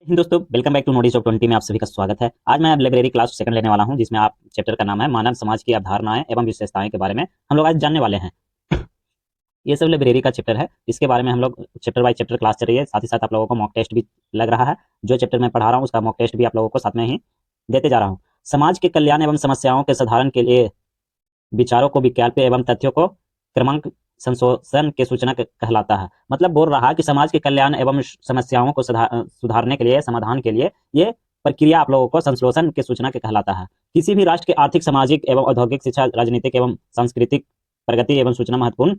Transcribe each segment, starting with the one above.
दोस्तों, welcome back to knowledge of 20 में आप सभी का स्वागत है। आज मैं लाइब्रेरी क्लास सेकंड लेने वाला हूं, जिसमें आप चैप्टर का नाम है मानव समाज की अवधारणाएं एवं विशेषताएं के बारे में हम लोग आज जानने वाले हैं। ये सब लाइब्रेरी का चैप्टर है, इसके बारे में हम लोग चैप्टर बाय चैप्टर क्लास चल रही है। साथ ही साथ आप लोगों को मॉक टेस्ट भी लग रहा है। जो चैप्टर मैं पढ़ा रहा हूँ उसका मॉक टेस्ट भी आप लोगों को साथ में ही देते जा रहा हूँ। समाज के कल्याण एवं समस्याओं के साधारण के लिए विचारों को विकल्प एवं तथ्यों को क्रमांक संशोधन के सूचना कहलाता है। मतलब बोल रहा है कि समाज के कल्याण एवं समस्याओं को सुधारने के लिए, समाधान के लिए ये प्रक्रिया आप लोगों को संश्लेषण के सूचना के कहलाता है। किसी भी राष्ट्र के आर्थिक, सामाजिक एवं औद्योगिक, शिक्षा, राजनीतिक एवं सांस्कृतिक प्रगति एवं सूचना महत्वपूर्ण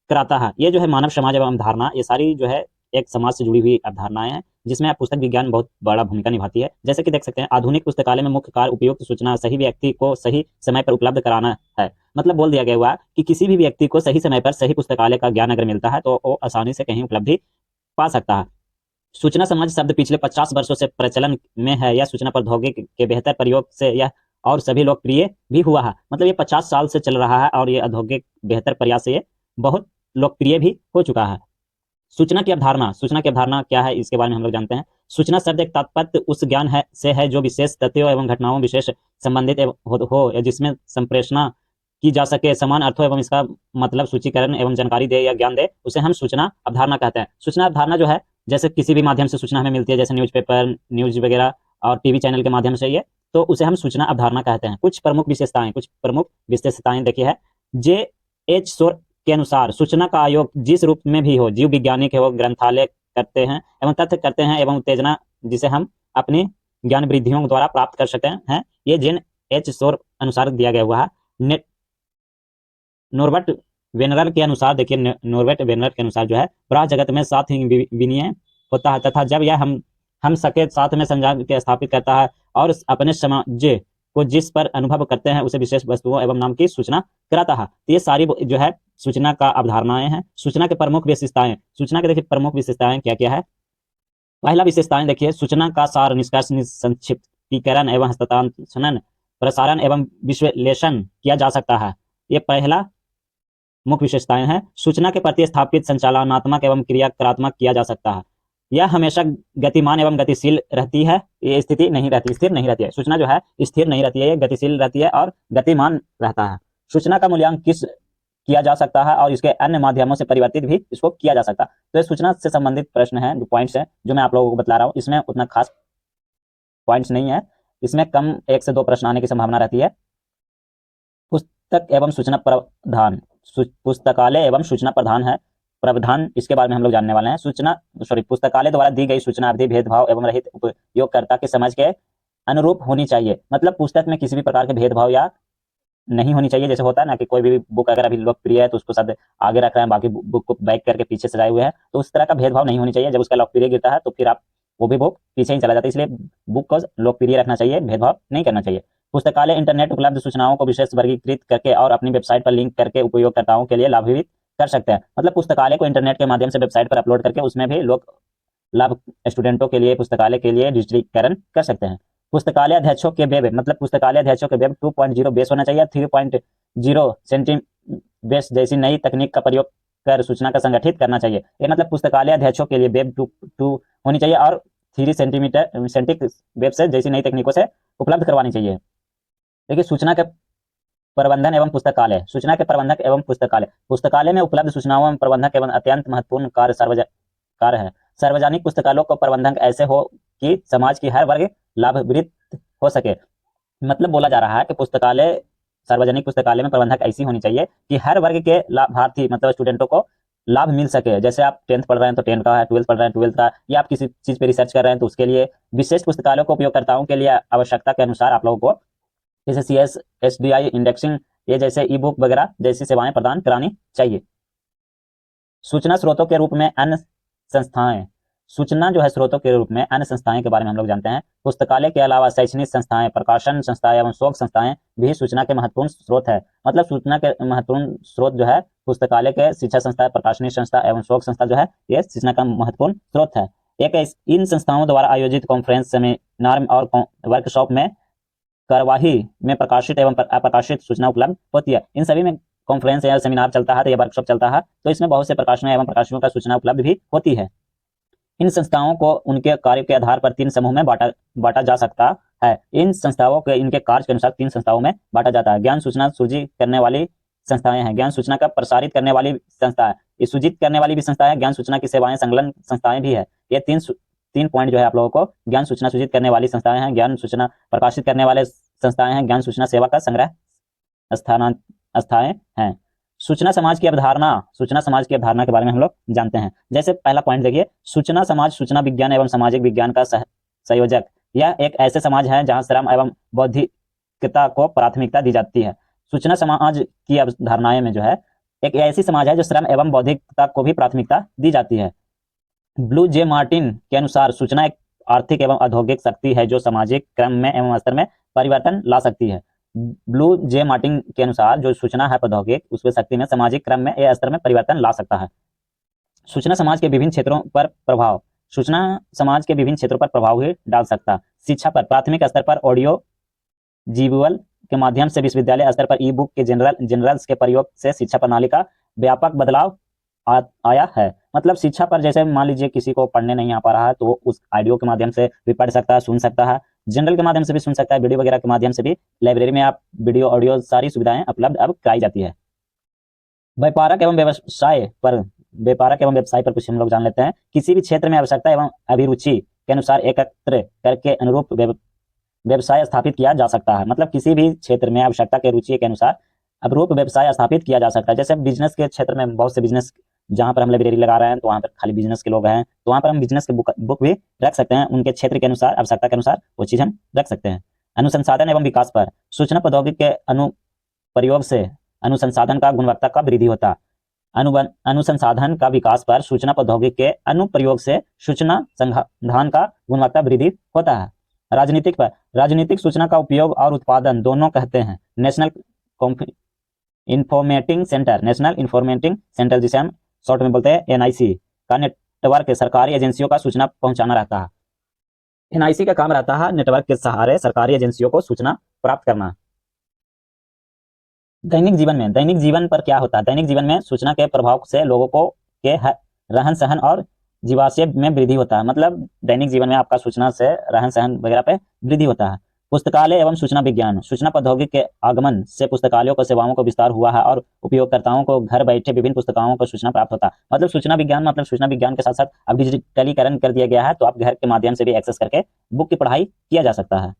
कराता है। ये जो है मानव समाज एवं अवधारणा, ये सारी जो है एक समाज से जुड़ी हुई अवधारणाएं हैं, जिसमें पुस्तक विज्ञान बहुत बड़ा भूमिका निभाती है। जैसे कि देख सकते हैं, आधुनिक पुस्तकालय में मुख्य कार्य उपयुक्त सूचना सही व्यक्ति को सही समय पर उपलब्ध कराना है। मतलब बोल दिया गया हुआ कि किसी भी व्यक्ति को सही समय पर सही पुस्तकालय का ज्ञान अगर मिलता है तो वो आसानी से कहीं उपलब्धि पा सकता है। सूचना समाज शब्द पिछले 50 वर्षों से प्रचलन में है। यह सूचना प्रौद्योगिकी के बेहतर प्रयोग से यह और सभी लोकप्रिय भी हुआ है। मतलब ये 50 साल से चल रहा है और ये औद्योगिक बेहतर प्रयास से ये बहुत लोकप्रिय भी हो चुका है। सूचना की अवधारणा, सूचना की अवधारणा क्या है इसके बारे में हम लोग जानते हैं। सूचना शब्द एक तात्पर्य उस ज्ञान है से है जो विशेष तथ्यों एवं घटनाओं विशेष संबंधित हो या जिसमें संप्रेषणा की जा सके, समान अर्थों एवं इसका मतलब सूचीकरण एवं जानकारी दे या ज्ञान दे, उसे हम सूचना अवधारणा कहते हैं। सूचना अवधारणा जो है, जैसे किसी भी माध्यम से सूचना हमें मिलती है, जैसे न्यूज़पेपर, न्यूज वगैरह और टीवी चैनल के माध्यम से, ये तो उसे हम सूचना अवधारणा कहते हैं। कुछ प्रमुख विशेषताएं देखिए है। जे एच शोर के अनुसार सूचना का आयोग जिस रूप में भी हो, जीव वैज्ञानिक है वो ग्रंथालय करते हैं एवं तथ्य करते हैं एवं उत्तेजना जिसे हम अपनी ज्ञान वृद्धियों द्वारा प्राप्त कर सकते हैं, ये जेन एच शोर अनुसार दिया गया हुआ है। नॉर्बर्ट वेनर के अनुसार, देखिए नॉर्बर्ट वेनर के अनुसार जो है, पूरा जगत में साथ ही विनिमय होता है तथा जब यह हम सके साथ में संजान के स्थापित करता है और अपने समाज को जिस पर अनुभव करते हैं उसे विशेष वस्तुओं एवं नाम की सूचना कराता है। तो ये सारी जो है सूचना का अवधारणाएं हैं। सूचना के प्रमुख विशेषताएं, सूचना के देखिए प्रमुख विशेषताएं क्या क्या है। पहला विशेषताएं देखिए, सूचना का सार, निष्कर्ष, संक्षिप्तीकरण एवं हस्तांतरण, प्रसारण एवं विश्लेषण किया जा सकता है। ये पहला मुख्य विशेषताएं हैं। सूचना के प्रति स्थापित संचालनात्मक एवं क्रियात्मक किया जा सकता है। यह हमेशा गतिमान एवं गतिशील रहती है, ये स्थिति नहीं रहती, स्थिर नहीं रहती है। सूचना जो है स्थिर नहीं रहती है, ये गतिशील रहती है और गतिमान रहता है। सूचना का मूल्यांकन किस किया जा सकता है और इसके अन्य माध्यमों से परिवर्तित भी इसको किया जा सकता है। तो ये सूचना से संबंधित प्रश्न है, जो पॉइंट्स हैं जो मैं आप लोगों को बता रहा हूँ, इसमें उतना खास पॉइंट्स नहीं है, इसमें कम 1 से 2 प्रश्न आने की संभावना रहती है। पुस्तक एवं सूचना प्रावधान, पुस्तकालय एवं सूचना प्रधान है प्रावधान, इसके बारे में हम लोग जानने वाले हैं। पुस्तकालय द्वारा दी गई सूचना अवधि भेदभाव एवं रहित उपयोगकर्ता के समझ के अनुरूप होनी चाहिए। मतलब पुस्तक में किसी भी प्रकार के भेदभाव या नहीं होनी चाहिए। जैसे होता है ना कि कोई भी बुक अगर अभी लोकप्रिय है तो उसको सब आगे रख रहे हैं, बाकी बुक को बैक करके पीछे सजाए हुए हैं, तो उस तरह का भेदभाव नहीं होनी चाहिए। जब उसका लोकप्रिय गिरता है तो फिर आप वो भी बुक पीछे ही चला जाता है, इसलिए बुक को लोकप्रिय रखना चाहिए, भेदभाव नहीं करना चाहिए। पुस्तकालय इंटरनेट उपलब्ध सूचनाओं को विशेष वर्गीकृत करके और अपनी वेबसाइट पर लिंक करके उपयोगकर्ताओं के लिए लाभान्वित कर सकते हैं। मतलब पुस्तकालय को इंटरनेट के माध्यम से वेबसाइट पर अपलोड करके उसमें भी लोग लाभ, स्टूडेंटों के लिए, पुस्तकालय के लिए डिजिटलीकरण कर सकते हैं। पुस्तकालय अध्यक्षों के वेब, मतलब पुस्तकालय अध्यक्षों के वेब 2.0 बेस होना चाहिए। 3.0 सेंटी बेस जैसी नई तकनीक का प्रयोग कर सूचना का संगठित करना चाहिए। ये मतलब पुस्तकालय अध्यक्षों के लिए वेब 2 होनी चाहिए और 3 सेंटीमीटर सेंटिक वेब से जैसी नई तकनीकों से उपलब्ध करवानी चाहिए। देखिए, सूचना के प्रबंधन एवं पुस्तकालय, सूचना के प्रबंधक एवं पुस्तकालय, पुस्तकालय में उपलब्ध सूचनाओं में प्रबंधक एवं अत्यंत महत्वपूर्ण कार्य है। सार्वजनिक पुस्तकालयों को प्रबंधक ऐसे हो कि समाज की हर वर्ग लाभान्वित हो सके। मतलब बोला जा रहा है कि पुस्तकालय, सार्वजनिक पुस्तकालय में प्रबंधक ऐसी होनी चाहिए कि हर वर्ग के लाभार्थी, मतलब स्टूडेंटों को लाभ मिल सके। जैसे आप 10th पढ़ रहे हैं तो 10 का है, 12th पढ़ रहे हैं 12th का, या आप किसी चीज पे रिसर्च कर रहे हैं तो उसके लिए विशेष पुस्तकालयों को उपयोगकर्ताओं के लिए आवश्यकता के अनुसार आप लोगों को जैसे CS, SDI, इंडेक्सिंग, ये जैसे ई बुक वगैरह जैसी सेवाएं प्रदान करानी चाहिए। सूचना स्रोतों के रूप में अन्य संस्थाएं, सूचना जो है स्रोतों के रूप में अन्य संस्थाएं के बारे में हम लोग जानते हैं। पुस्तकालय के अलावा शैक्षणिक संस्थाएं, प्रकाशन संस्थाएं एवं शोध संस्थाएं भी सूचना के महत्वपूर्ण स्रोत है। मतलब सूचना के महत्वपूर्ण स्रोत जो है पुस्तकालय के, शिक्षा संस्था, प्रकाशनिक संस्था एवं शोध संस्था जो है, ये सूचना का महत्वपूर्ण स्रोत है। इन संस्थाओं द्वारा आयोजित कॉन्फ्रेंस, सेमिनार और वर्कशॉप में कार्यवाही में प्रकाशित एवं अप्रकाशित सूचना उपलब्ध होती है। इन सभी में कॉन्फ्रेंस या सेमिनार चलता है तो या वर्कशॉप चलता है तो इसमें बहुत से प्रकाशनों एवं प्रकाशनों का सूचना उपलब्ध भी होती है। इन संस्थाओं को उनके कार्य के आधार पर 3 समूह में बांटा जा सकता है। इन संस्थाओं के इनके कार्य के अनुसार 3 संस्थाओं में बांटा जाता है। ज्ञान सूचना सृजित करने वाली संस्थाएं हैं, ज्ञान सूचना का प्रसारित करने वाली संस्था है, ये सृजित करने वाली भी संस्था है, ज्ञान सूचना की सेवाएं संलग्न संस्थाएं भी है। ये तीन पॉइंट जो है आप लोगों को, ज्ञान सूचना सृजित करने वाली संस्थाएं हैं, ज्ञान सूचना प्रकाशित करने वाले संस्थाएं हैं, ज्ञान सूचना सेवा का संग्रह संस्थाएं हैं। सूचना समाज की अवधारणा, सूचना समाज की अवधारणा के बारे में हम लोग जानते हैं। जैसे पहला पॉइंट देखिए, सूचना समाज सूचना विज्ञान एवं सामाजिक विज्ञान का संयोजक। यह एक ऐसे समाज है जहां श्रम एवं बौद्धिकता को प्राथमिकता दी जाती है। सूचना समाज की अवधारणाएं में जो है, एक ऐसी समाज है जो श्रम एवं बौद्धिकता को भी प्राथमिकता दी जाती है। ब्लू जे मार्टिन के अनुसार सूचना एक आर्थिक एवं औद्योगिक शक्ति है जो सामाजिक क्रम में एवं स्तर में परिवर्तन ला सकती है। ब्लू जे मार्टिन के अनुसार जो सूचना है प्रौद्योगिक, उसके शक्ति में सामाजिक क्रम में या स्तर में परिवर्तन ला सकता है। सूचना समाज के विभिन्न क्षेत्रों पर प्रभाव, सूचना समाज के विभिन्न क्षेत्रों पर प्रभाव ही डाल सकता। शिक्षा पर, प्राथमिक स्तर पर ऑडियो विजुअल के माध्यम से विश्वविद्यालय स्तर पर ई बुक के जनरल्स के प्रयोग से शिक्षा प्रणाली का व्यापक बदलाव आया है। मतलब शिक्षा पर, जैसे मान लीजिए किसी को पढ़ने नहीं आ पा रहा है तो वो उस ऑडियो के माध्यम से भी पढ़ सकता है, सुन सकता है, जनरल के माध्यम से भी सुन सकता है, वीडियो वगैरह के माध्यम से भी लाइब्रेरी में आप वीडियो ऑडियो सारी सुविधाएं उपलब्ध अब कराई जाती है। व्यापारक एवं व्यवसाय पर कुछ हम लोग जान लेते हैं। किसी भी क्षेत्र में आवश्यकता एवं अभिरुचि के अनुसार एकत्र करके अनुरूप व्यवसाय स्थापित किया जा सकता है। मतलब किसी भी क्षेत्र में आवश्यकता के रुचि के अनुसार अनुरूप व्यवसाय स्थापित किया जा सकता है। जैसे बिजनेस के क्षेत्र में बहुत से बिजनेस, जहां पर हम लाइब्रेरी लगा रहे हैं तो वहां पर खाली बिजनेस के लोग हैं, तो वहां पर हम बिजनेस के बुक भी रख सकते हैं, उनके क्षेत्र के अनुसार, आवश्यकता के अनुसार वो चीज हम रख सकते हैं। अनुसंधान एवं विकास पर, सूचना प्रौद्योगिकी के अनुप्रयोग से अनुसंधान का गुणवत्ता का वृद्धि होता है। अनुसंधान का विकास पर सूचना प्रौद्योगिकी के अनुप्रयोग से सूचना संधान का गुणवत्ता वृद्धि होता है। राजनीतिक पर, राजनीतिक सूचना का उपयोग और उत्पादन दोनों कहते हैं। नेशनल इंफॉर्मेटिंग सेंटर जिसे हम शॉर्ट में बोलते हैं एनआईसी का नेटवर्क सरकारी एजेंसियों का सूचना पहुंचाना रहता है। एनआईसी का काम रहता है नेटवर्क के सहारे सरकारी एजेंसियों को सूचना प्राप्त करना। दैनिक जीवन पर क्या होता है? दैनिक जीवन में सूचना के प्रभाव से लोगों को के रहन सहन और जीवाशय में वृद्धि होता है। मतलब दैनिक जीवन में आपका सूचना से रहन सहन वगैरह पे वृद्धि होता है। पुस्तकालय एवं सूचना विज्ञान, सूचना प्रौद्योगिकी के आगमन से पुस्तकालयों को सेवाओं को विस्तार हुआ है और उपयोगकर्ताओं को घर बैठे विभिन्न पुस्तकों को सूचना प्राप्त होता है। मतलब सूचना विज्ञान के साथ साथ अब डिजिटलीकरण कर दिया गया है, तो आप घर के माध्यम से भी एक्सेस करके बुक की पढ़ाई किया जा सकता है।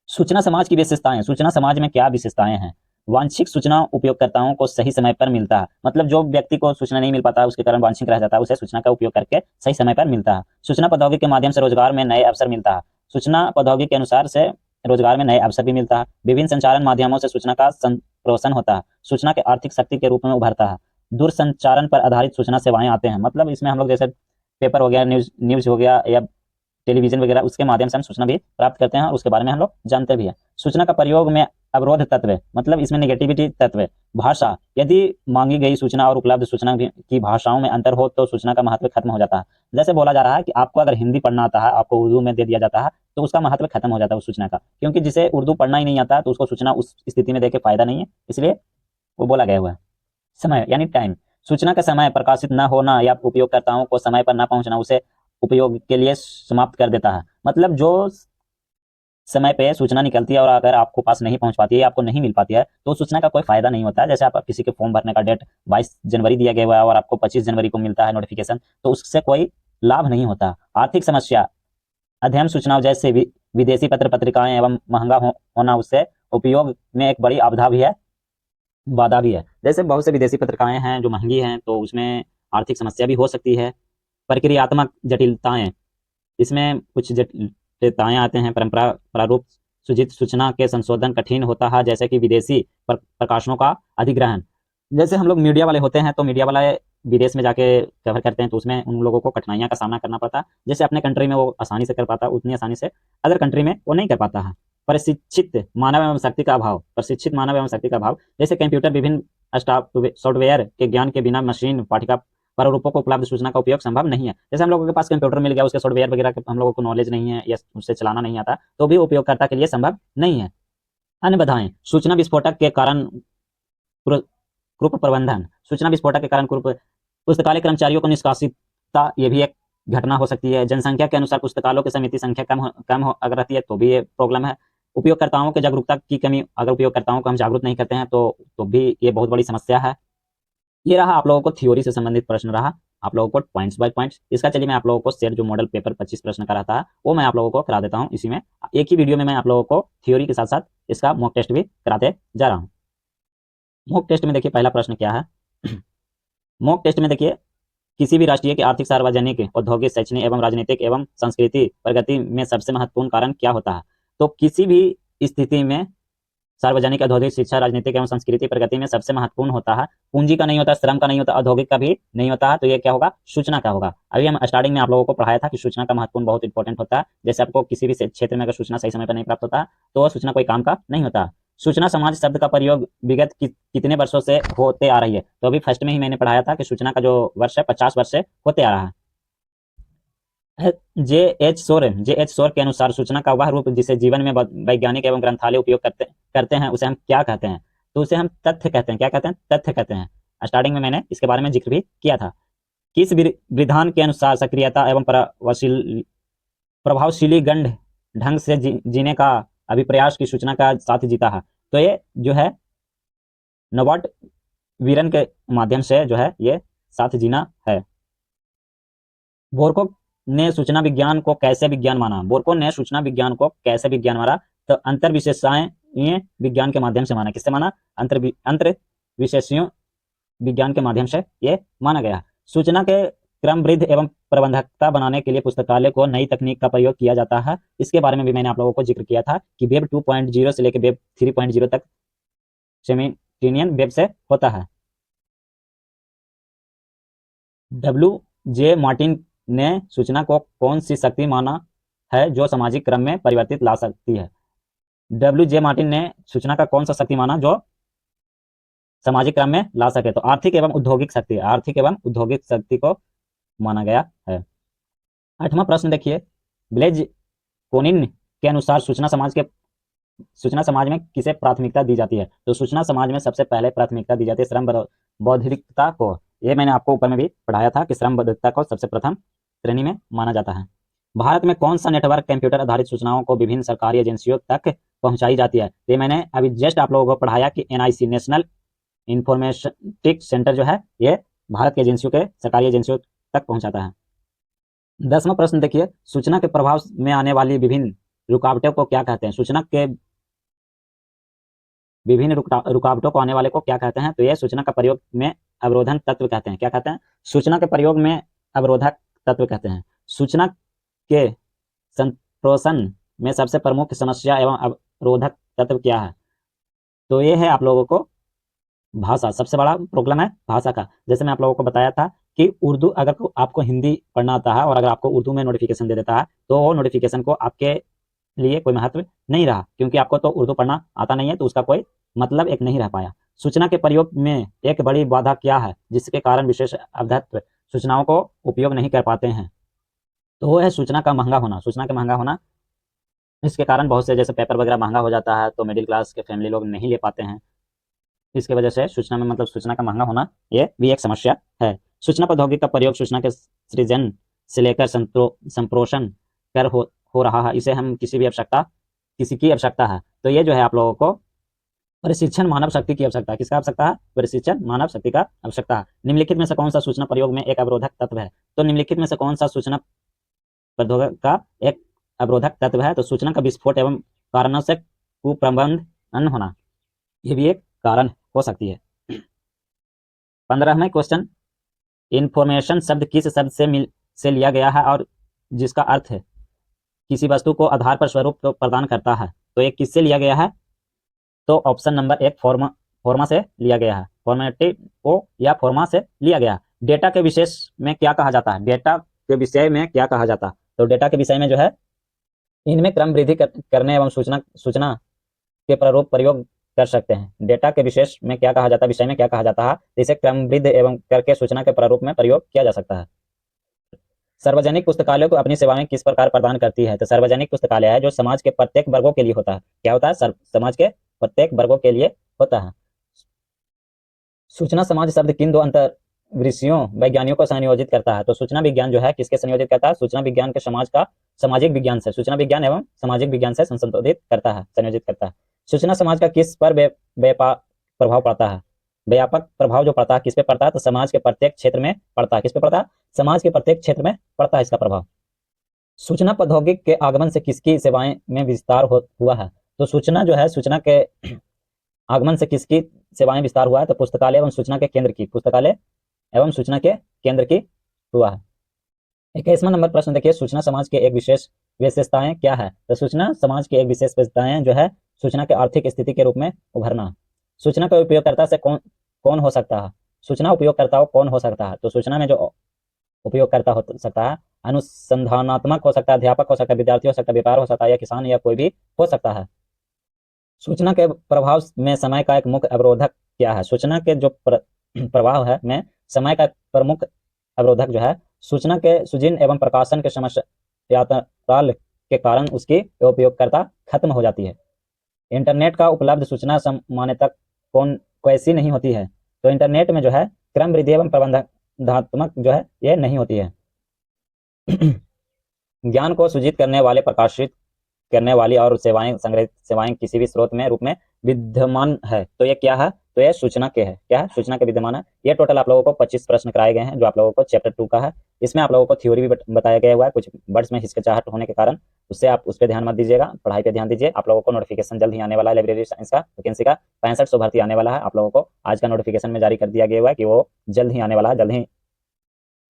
सूचना समाज की विशेषताएं, सूचना समाज में क्या विशेषताएं हैं? वांछित सूचना उपयोगकर्ताओं को सही समय पर मिलता है। मतलब जो व्यक्ति को सूचना नहीं मिल पाता है, उसके कारण वांछित रह जाता है, उसे सूचना का उपयोग करके सही समय पर मिलता है। सूचना प्रौद्योगिकी के माध्यम से रोजगार में नए अवसर मिलता है। सूचना प्रौद्योगिकी के अनुसार से रोजगार में नए अवसर भी मिलता है। विभिन्न संचारण माध्यमों से सूचना का संप्रेषण होता है। सूचना के आर्थिक शक्ति के रूप में उभरता है। दूरसंचारण पर आधारित सूचना सेवाएं आते हैं। मतलब इसमें हम लोग जैसे पेपर हो गया, न्यूज हो गया या टेलीविजन वगैरह, उसके माध्यम से हम सूचना भी प्राप्त करते हैं और उसके बारे में हम लोग जानते भी हैं। सूचना का प्रयोग में अवरोध तत्व, मतलब इसमें नेगेटिविटी तत्व। भाषा, यदि मांगी गई सूचना और उपलब्ध सूचना की भाषाओं में अंतर हो तो सूचना का महत्व खत्म हो जाता है। जैसे बोला जा रहा है कि आपको अगर हिंदी पढ़ना आता है, आपको उर्दू में दे दिया जाता है, तो उसका महत्व खत्म हो जाता है उस सूचना का, क्योंकि जिसे उर्दू पढ़ना ही नहीं आता तो उसको सूचना उस स्थिति में देके फायदा नहीं है, इसलिए वो बोला गया हुआ है। समय यानी टाइम, सूचना का समय प्रकाशित न होना या उपयोगकर्ताओं को समय पर न पहुंचना उसे उपयोग के लिए समाप्त कर देता है। मतलब जो समय पे सूचना निकलती है और अगर आपको पास नहीं पहुंच पाती है, आपको नहीं मिल पाती है, तो सूचना का कोई फायदा नहीं होता है। जैसे आप किसी के फॉर्म भरने का डेट 22 जनवरी दिया गया हुआ है और आपको 25 जनवरी को मिलता है नोटिफिकेशन, तो उससे कोई लाभ नहीं होता। आर्थिक समस्या, अध्ययन सूचनाओं जैसे विदेशी पत्र पत्रिकाएं एवं महंगा होना उससे उपयोग में एक बड़ी बाधा भी है। जैसे बहुत से विदेशी पत्रिकाएं हैं जो महंगी हैं, तो उसमें आर्थिक समस्या भी हो सकती है। प्रक्रियात्मक जटिलताएं, इसमें कुछ जटिलताएं आते हैं। प्रारूप सूचित सूचना के संशोधन कठिन होता है, जैसे कि विदेशी प्रकाशनों का अधिग्रहण। जैसे हम लोग मीडिया वाले होते हैं, तो मीडिया वाले विदेश में जाके कवर करते हैं, तो उसमें उन लोगों को कठिनाइयों का सामना करना पड़ता है। जैसे अपने कंट्री में वो आसानी से कर पाता है, उतनी आसानी से अदर कंट्री में वो नहीं कर पाता है। प्रशिक्षित मानव एवं शक्ति का अभाव, जैसे कंप्यूटर विभिन्न सॉफ्टवेयर के ज्ञान के बिना मशीन पाठिका प्रारूपों को उपलब्ध सूचना का उपयोग संभव नहीं है। जैसे हम लोगों के पास कंप्यूटर मिल गया, उसके सॉफ्टवेयर वगैरह के हम लोगों को नॉलेज नहीं है या उससे चलाना नहीं आता, तो भी उपयोगकर्ता के लिए संभव नहीं है। अन्य बाधाएं, सूचना विस्फोटक के कारण कुरूप प्रबंधन, पुस्तकालय कर्मचारियों को निष्कासितता, ये भी एक घटना हो सकती है। जनसंख्या के अनुसार पुस्तकालयों की समिति संख्या कम हो अगर रहती है तो भी ये प्रॉब्लम है। उपयोगकर्ताओं के जागरूकता की कमी, अगर उपयोगकर्ताओं को हम जागरूक नहीं करते हैं तो भी ये बहुत बड़ी समस्या है। ये रहा आप लोगों को थ्योरी से संबंधित प्रश्न रहा, आप लोगों को पॉइंट्स बाय पॉइंट्स। इसका चलिए मैं आप लोगों को सेट जो मॉडल पेपर 25 प्रश्न का रहता है वो मैं आप लोगों को करा देता हूँ। इसी में एक ही वीडियो में मैं आप लोगों को थ्योरी के साथ साथ इसका मॉक टेस्ट भी कराते जा रहा हूँ। मॉक टेस्ट में देखिए पहला प्रश्न क्या है। मॉक टेस्ट में देखिए, किसी भी राष्ट्रीय के आर्थिक, सार्वजनिक, औद्योगिक, शैक्षणिक एवं राजनीतिक एवं संस्कृति प्रगति में सबसे महत्वपूर्ण कारण क्या होता है। तो किसी भी स्थिति में सार्वजनिक, औद्योगिक, शिक्षा, राजनीतिक एवं संस्कृति प्रगति में सबसे महत्वपूर्ण होता है, पूंजी का नहीं होता, श्रम का नहीं होता, औद्योगिक का भी नहीं होता है, तो ये क्या होगा, सूचना का होगा। अभी हम स्टार्टिंग में आप लोगों को पढ़ाया था कि सूचना का महत्वपूर्ण बहुत इंपॉर्टेंट होता है। जैसे आपको किसी भी क्षेत्र में अगर सूचना सही समय पर नहीं प्राप्त होता तो वह सूचना कोई काम का नहीं होता। सूचना समाज शब्द का प्रयोग विगत कितने वर्षों से होते आ रही है। तो अभी फर्स्ट में ही मैंने पढ़ाया था कि सूचना का जो वर्ष है 50 वर्ष से होते आ रहा है। जे एच शोर के अनुसार सूचना का वह रूप जिसे जीवन में वैज्ञानिक एवं ग्रंथालय उपयोग करते हैं उसे हम क्या कहते हैं। तो उसे हम तथ्य कहते हैं। क्या कहते हैं? तथ्य कहते हैं। स्टार्टिंग में मैंने इसके बारे में जिक्र भी किया था। किस विधान के अनुसार सक्रियता एवं प्रभावशीली गंध ढंग से जीने का अभिप्रयास की सूचना का साथ जीता है। तो ये जो है नोबर्ट वीरन के माध्यम से जो है ये साथ जीना है। बोरको ने सूचना विज्ञान को कैसे विज्ञान माना। बोरको ने सूचना विज्ञान को कैसे विज्ञान माना, तो अंतर विशेषताएं विज्ञान के माध्यम से माना। किससे माना? अंतर विशेषियों विज्ञान के माध्यम से ये माना गया। सूचना के क्रमबद्ध एवं प्रबंधकता बनाने के लिए पुस्तकालय को नई तकनीक का प्रयोग किया जाता है। इसके बारे में भी मैंने आप लोगों को जिक्र किया था कि वेब 2.0 से लेकर वेब 3.0 तक सेमिटिनियन वेब से होता है। डब्ल्यू.जे. मार्टिन ने सूचना को कौन सी शक्ति माना है जो सामाजिक क्रम में परिवर्तित ला सकती है। डब्ल्यू.जे. मार्टिन ने सूचना का कौन सा शक्ति माना जो सामाजिक क्रम में ला सके। तो आर्थिक एवं औद्योगिक शक्ति को माना गया है। 8वां प्रश्न देखिए, ब्लेज कोनिन के अनुसार सूचना समाज में किसे प्राथमिकता दी जाती है। तो सूचना समाज में सबसे पहले प्राथमिकता दी जाती है श्रम बौद्धिकता को। ये मैंने आपको ऊपर में भी पढ़ाया था कि श्रम बौद्धिकता को सबसे प्रथम श्रेणी में माना जाता है। भारत में कौन सा नेटवर्क कंप्यूटर आधारित सूचनाओं को विभिन्न सरकारी एजेंसियों तक पहुंचाई जाती है। तो ये मैंने अभी जस्ट आप लोगों को पढ़ाया कि NIC, नेशनल इंफॉर्मेटिक सेंटर जो है ये भारत की एजेंसियों के सरकारी एजेंसियों तक पहुंचाता है। 10वां प्रश्न देखिए, सूचना के प्रभाव में आने वाली विभिन्न रुकावटों को क्या कहते हैं। सूचना के विभिन्न रुकावटों को आने वाले को क्या कहते हैं। तो यह सूचना का प्रयोग में अवरोधन तत्व कहते हैं। क्या कहते हैं? सूचना के प्रयोग में अवरोधक तत्व कहते हैं। सूचना के संप्रेषण में सबसे प्रमुख समस्या एवं अवरोधक तत्व क्या है। तो ये है आप लोगों को भाषा। सबसे बड़ा प्रॉब्लम है भाषा का। जैसे मैं आप लोगों को बताया था कि उर्दू अगर आपको हिंदी पढ़ना आता है और अगर आपको उर्दू में नोटिफिकेशन दे देता है तो वो नोटिफिकेशन को आपके लिए कोई महत्व नहीं रहा, क्योंकि आपको तो उर्दू पढ़ना आता नहीं है, तो उसका कोई मतलब एक नहीं रह पाया। सूचना के प्रयोग में एक बड़ी बाधा क्या है जिसके कारण विशेष अवधत्व सूचनाओं को उपयोग नहीं कर पाते हैं। तो वो है सूचना का महंगा होना। सूचना का महंगा होना, इसके कारण बहुत से जैसे पेपर वगैरह महंगा हो जाता है तो मिडिल क्लास के फैमिली लोग नहीं ले पाते हैं। इसके वजह से सूचना में मतलब सूचना का महंगा होना ये भी एक समस्या है। सूचना प्रौद्योगिकी का प्रयोग सूचना के सृजन से लेकर संप्रेषण कर हो रहा है। इसे हम किसी की आवश्यकता है। तो ये जो है आप लोगों को प्रशिक्षण मानव शक्ति की आवश्यकता है। किसका आवश्यकता है? प्रशिक्षण मानव शक्ति का आवश्यकता है। निम्नलिखित में से कौन सा सूचना प्रयोग में एक अवरोधक तत्व है। तो निम्नलिखित में से कौन सा सूचना प्रौद्योगिकी का एक अवरोधक तत्व है। तो सूचना का विस्फोट एवं कारणों से कुप्रबंधन होना, यह भी एक कारण हो सकती है। 15वां क्वेश्चन, इंफॉर्मेशन शब्द किस शब्द से लिया गया है और जिसका अर्थ है किसी वस्तु को आधार पर स्वरूप तो प्रदान करता है। तो ये किससे लिया गया है। तो ऑप्शन नंबर 1 फॉर्मा से लिया गया है। फॉर्मेटिव या फॉर्मा से लिया गया। डेटा के विशेष में क्या कहा जाता है। डेटा के विषय में क्या कहा जाता है। तो डेटा के विषय में जो है इनमें क्रम वृद्धि करने एवं सूचना के प्रारूप प्रयोग कर सकते हैं। डेटा के विशेष में क्या कहा जाता है, विषय में क्या कहा जाता है, इसे क्रमबद्ध एवं करके सूचना के प्रारूप में प्रयोग किया जा सकता है। सार्वजनिक पुस्तकालय को अपनी सेवाएं किस प्रकार प्रदान करती है। तो सार्वजनिक पुस्तकालय है जो समाज के प्रत्येक वर्गों के लिए होता है। क्या होता है? समाज के प्रत्येक वर्गों के लिए होता है। सूचना समाज शब्द किन दो ऋषियों वैज्ञानिकों को संयोजित करता है। तो सूचना विज्ञान जो है किसके संयोजित करता है? सूचना विज्ञान के समाज का सामाजिक विज्ञान से, सूचना विज्ञान एवं सामाजिक विज्ञान से संशोधित करता है, संयोजित करता है। सूचना समाज का किस पर व्यापक प्रभाव पड़ता है? व्यापक प्रभाव जो पड़ता है किस पे पड़ता है? तो समाज के प्रत्येक क्षेत्र में पड़ता है। किस पे पड़ता है? समाज के प्रत्येक क्षेत्र में पड़ता है इसका प्रभाव। सूचना प्रौद्योगिकी के आगमन से किसकी सेवाएं में विस्तार हुआ है? तो सूचना जो है, सूचना के आगमन से किसकी सेवाएं विस्तार हुआ है? तो पुस्तकालय एवं सूचना के केंद्र की, पुस्तकालय एवं सूचना के केंद्र की हुआ है। 21वां नंबर प्रश्न देखिए, सूचना समाज के एक विशेष विशेषताएं क्या है? तो सूचना समाज की एक विशेष विशेषताएं जो है सूचना के आर्थिक स्थिति के रूप में उभरना। सूचना का उपयोगकर्ता से कौन कौन हो सकता है? सूचना उपयोगकर्ता कौन हो सकता है? तो सूचना में जो उपयोगकर्ता हो सकता है, अनुसंधानात्मक हो सकता है, अध्यापक हो सकता है, विद्यार्थी हो सकता है, व्यापार हो सकता है, या किसान, या कोई भी हो सकता है। सूचना के प्रभाव में समय का एक मुख्य अवरोधक क्या है? सूचना के जो प्रभाव है में समय का प्रमुख अवरोधक जो है सूचना के सृजन एवं प्रकाशन के समस्याकाल के कारण उसकी उपयोगकर्ता खत्म हो जाती है। इंटरनेट का उपलब्ध सूचना सामान्यतः कैसी नहीं होती है? तो इंटरनेट में जो है क्रम वृद्धि एवं प्रबंधनात्मक जो है ये नहीं होती है। ज्ञान को सृजित करने वाले, प्रकाशित करने वाली और सेवाएं, संग्रहित सेवाएं किसी भी स्रोत में रूप में विद्यमान है। तो ये क्या है? तो ये सूचना के है। क्या है? सूचना के विद्यमान है। ये टोटल आप लोगों को 25 प्रश्न कराए गए हैं जो आप लोगों को चैप्टर 2 का है। इसमें आप लोगों को थ्योरी भी बताया गया हुआ है, कुछ वर्ड्स में हिचकिचाहट होने के कारण उससे आप उस पर ध्यान मत दीजिएगा, पढ़ाई पे ध्यान दीजिए। आप लोगों को नोटिफिकेशन जल्द ही आने वाला है लाइब्रेरी साइंस का, वैकेंसी का 6500 भर्ती आने वाला है। आप लोगों को आज का नोटिफिकेशन में जारी कर दिया गया हुआ है कि वो जल्द ही आने वाला है, जल्द ही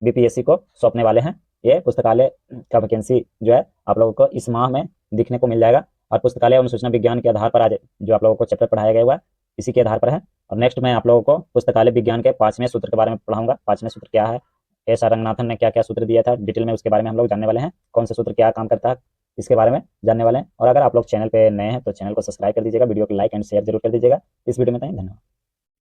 बीपीएससी को सौंपने वाले हैं। ये पुस्तकालय का वैकेंसी जो है आप लोगों को इस माह में दिखने को मिल जाएगा। और पुस्तकालय एवं सूचना विज्ञान के आधार पर आज जो आप लोगों को चैप्टर पढ़ाया गया हुआ है इसी के आधार पर है। और नेक्स्ट मैं आप लोगों को पुस्तकालय विज्ञान के 5वें सूत्र के बारे में पढ़ाऊंगा। 5वें सूत्र क्या है, एस आर रंगनाथन ने क्या क्या सूत्र दिया था डिटेल में, उसके बारे में हम लोग जानने वाले हैं। कौन सा सूत्र क्या काम करता है इसके बारे में जानने वाले हैं। और अगर आप लोग चैनल पे नए हैं तो चैनल को सब्सक्राइब कर दीजिएगा, वीडियो को लाइक एंड शेयर जरूर कर दीजिएगा। इस वीडियो में धन्यवाद।